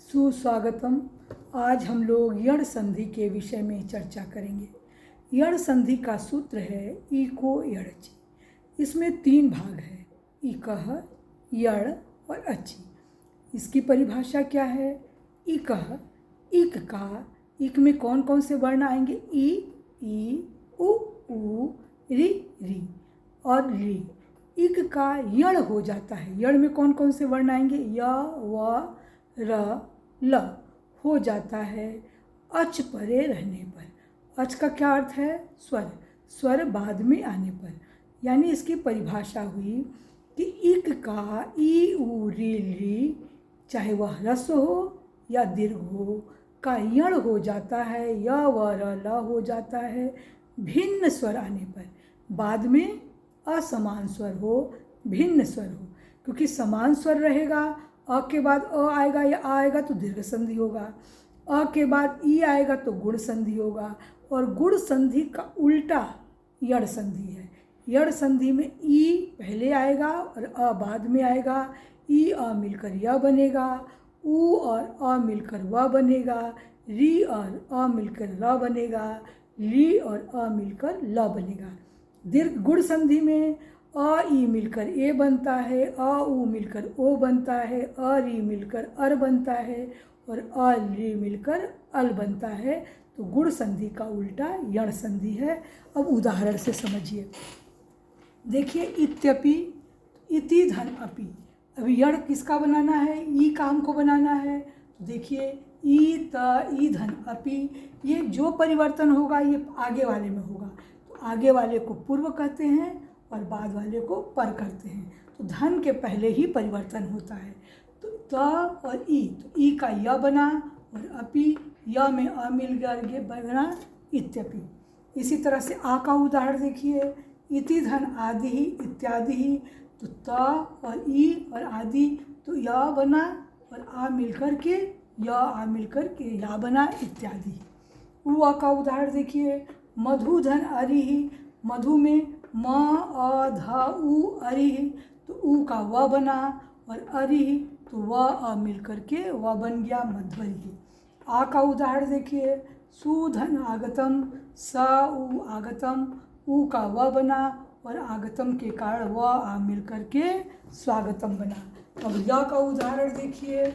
सुस्वागतम। आज हम लोग यण संधि के विषय में चर्चा करेंगे। यण संधि का सूत्र है इको यणचि। इसमें 3 भाग है, इकः, यण और अचि। इसकी परिभाषा क्या है? इकः, इक का, इक में कौन कौन से वर्ण आएंगे? ई, उ, री, और री। इक का यण हो जाता है। यण में कौन कौन से वर्ण आएंगे? य, व, र, ल हो जाता है अच परे रहने पर। अच का क्या अर्थ है? स्वर। स्वर बाद में आने पर। यानी इसकी परिभाषा हुई कि इक का ई, उ, री, चाहे वह ह्रस्व हो या दीर्घ हो, का यण हो जाता है, य, व, र, ल हो जाता है भिन्न स्वर आने पर। बाद में असमान स्वर हो, भिन्न स्वर हो। क्योंकि समान स्वर रहेगा, अ के बाद अ आएगा या आ आएगा तो दीर्घ संधि होगा, अ के बाद ई आएगा तो गुण संधि होगा, और गुण संधि का उल्टा यण संधि है। यण संधि में ई पहले आएगा और अ बाद में आएगा। ई अ मिलकर य बनेगा, उ और अ मिलकर व बनेगा, री और अ मिलकर र बनेगा, ली और अ मिलकर ल बनेगा। दीर्घ गुण संधि में अ ई मिलकर ए बनता है, अ उ मिलकर ओ बनता है, अ री मिलकर अर बनता है और अ री मिलकर अल बनता है। तो गुण संधि का उल्टा यण संधि है। अब उदाहरण से समझिए। देखिए, इत्यपि, इति धन अपि। अभी यण किसका बनाना है? ई का हमको बनाना है। तो देखिए, ई त ई धन अपि, ये जो परिवर्तन होगा ये आगे वाले में होगा। तो आगे वाले को पूर्व कहते हैं और बाद वाले को पर करते हैं। तो धन के पहले ही परिवर्तन होता है। तो त और ई, तो ई का य बना और अपि, य में अ मिल गया बना इत्यपि। इसी तरह से आ का उदाहरण देखिए, इति धन आदि ही इत्यादि ही। तो त और ई और आदि, तो य बना और आ मिलकर के य, आ मिलकर के या बना इत्यादि। उ आ का उदाहरण देखिए, मधु धन अरि ही। मधु में म, अ, ध, उ, अरि, तो उ का व बना और अरि, तो व अ मिलकर के व बन गया मध्वरि। आ का उदाहरण देखिए, सुधन आगतम, स उ आगतम, उ का व बना और आगतम के कारण व आ मिलकर के स्वागतम बना। अब य का उदाहरण देखिए,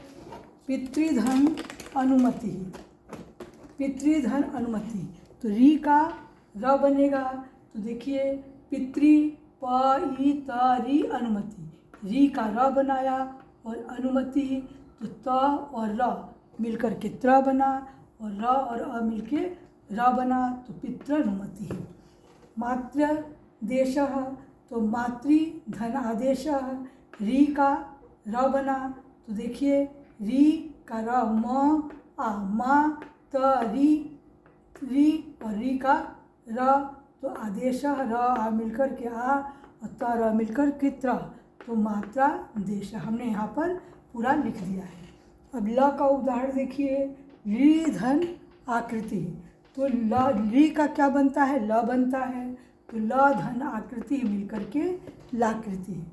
पितृधन अनुमति। पितृधन अनुमति, तो री का र बनेगा। तो देखिए, पितृ प ई त री अनुमति, री का र बनाया और अनुमति, तो त और र मिलकर के त्र बना और र और अ मिलके र बना, तो पितृ अनुमति। मातृ देशः, तो मातृ धन आदेश, री का र बना। तो देखिए, री का र म आ मा, त री और री का र, तो आदेश र आ मिलकर के आ और त र मिलकर के त्र, तो मात्रा देश हमने यहाँ पर पूरा लिख दिया है। अब ल का उदाहरण देखिए, ली धन आकृति। तो ल, ली का क्या बनता है? ल बनता है। तो ल धन आकृति मिलकर के लाकृति।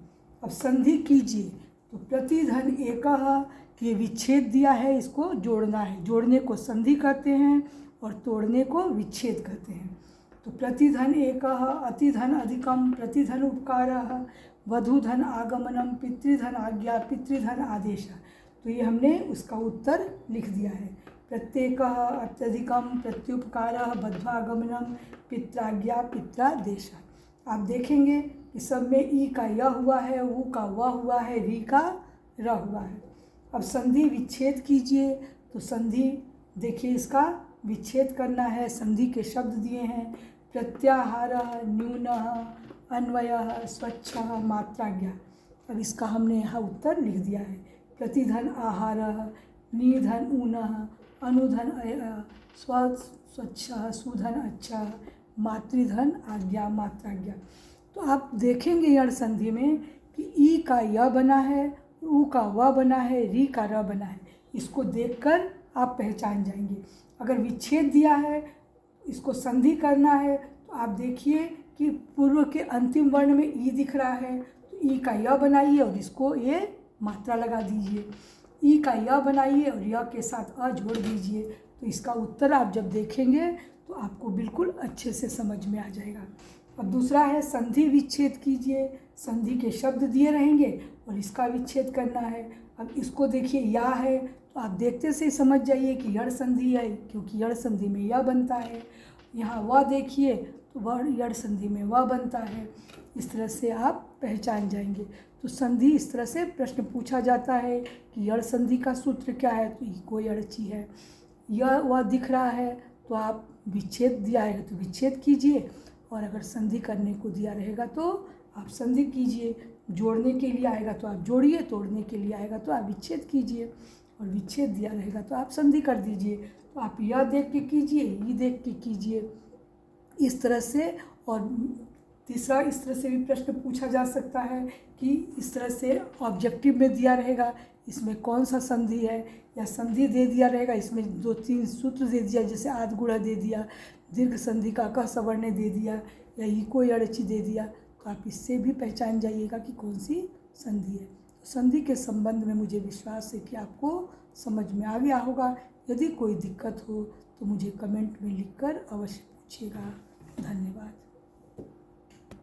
अब संधि कीजिए। तो प्रतिधन एकः, ये विच्छेद दिया है, इसको जोड़ना है। जोड़ने को संधि कहते हैं और तोड़ने को विच्छेद कहते हैं। तो प्रतिधन एकः, अतिधन अधिकम, प्रतिधन उपकारः, वधूधन आगमनम, पितृधन आज्ञा, पितृधन आदेश। तो ये हमने उसका उत्तर लिख दिया है। प्रत्येकः, अत्यधिकम, प्रत्युपकारः, बद्धागमनम, पित्राज्ञा, पित्रादेश। आप देखेंगे कि सब में ई का य हुआ है, उ का व हुआ है, री का र हुआ है। अब संधि विच्छेद कीजिए। तो संधि देखिए, इसका विच्छेद करना है। संधि के शब्द दिए हैं, प्रत्याहारः, न्यूनः, अन्वयः, स्वच्छः, मात्राज्ञा। अब इसका हमने यहाँ उत्तर लिख दिया है। प्रतिधन आहारः, निधन ऊनः, अनुधन स्वच्छः, सुधन अच्छः, मातृधन आज्ञा, मात्राज्ञा। तो आप देखेंगे यण संधि में कि ई का य बना है, उ का व बना है, री का र बना है। इसको देखकर आप पहचान जाएंगे। अगर विच्छेद दिया है, इसको संधि करना है, तो आप देखिए कि पूर्व के अंतिम वर्ण में ई दिख रहा है, तो ई का य बनाइए और इसको ये मात्रा लगा दीजिए। ई का य बनाइए और य के साथ अ जोड़ दीजिए। तो इसका उत्तर आप जब देखेंगे तो आपको बिल्कुल अच्छे से समझ में आ जाएगा। अब दूसरा है संधि विच्छेद कीजिए। संधि के शब्द दिए रहेंगे और इसका विच्छेद करना है। अब इसको देखिए या है, तो आप देखते से समझ जाइए कि यड़ संधि है, क्योंकि यड़ संधि में या बनता है। यहाँ व देखिए तो वह यड़ संधि में व बनता है। इस तरह से आप पहचान जाएंगे। तो संधि इस तरह से प्रश्न पूछा जाता है कि यड़ संधि का सूत्र क्या है, तो इको यड़ची है। यह वह दिख रहा है तो आप विच्छेद दिया है तो विच्छेद कीजिए, और अगर संधि करने को दिया रहेगा तो आप संधि कीजिए। जोड़ने के लिए आएगा तो आप जोड़िए, तोड़ने के लिए आएगा तो आप विच्छेद कीजिए, और विच्छेद दिया रहेगा तो आप संधि कर दीजिए। तो आप यह देख के कीजिए, ये देख के कीजिए, इस तरह से। और तीसरा इस तरह से भी प्रश्न पूछा जा सकता है कि इस तरह से ऑब्जेक्टिव में दिया रहेगा इसमें कौन सा संधि है, या संधि दे दिया रहेगा इसमें 2-3 सूत्र दे दिया, जैसे आद गुणा दे दिया, दीर्घ संधि का क सवर्ण दे दिया, या इको यड़ची दे दिया। तो आप इससे भी पहचान जाइएगा कि कौन सी संधि है। संधि के संबंध में मुझे विश्वास है कि आपको समझ में आ गया होगा। यदि कोई दिक्कत हो तो मुझे कमेंट में लिखकर अवश्य पूछिएगा। धन्यवाद।